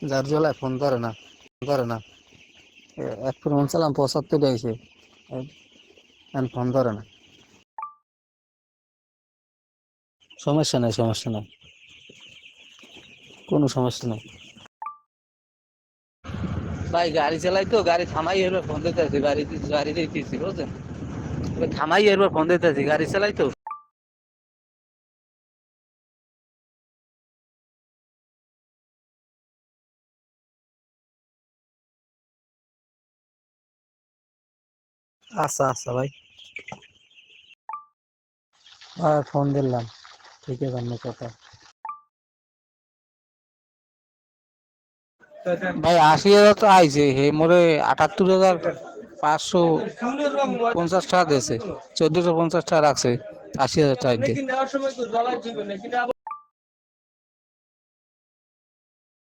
যার জলায় ফোন ধরে না, ধরে না। এক ফোন চালাম 75 আইছে, এখন ফোন ধরে না। সমস্যা নাই, সমস্যা নাই, কোনো সমস্যা নাই। ভাই গাড়ি চালাই তো, গাড়ি থামাই এবার ফোন দিতে আছি, গাড়ি দিতেছি বুঝছেন, থামাই এবার ফোন দিতে আছি, গাড়ি চালাই তো। আচ্ছা আচ্ছা ভাই, ফোন দিলাম, ঠিক আছে আপনার কথা। ভাই 80,000 তো আইছে, হে মোরে 78,550 টাকা দিয়েছে, 1450 টাকা রাখছে, 80,000 টাকা দিয়ে।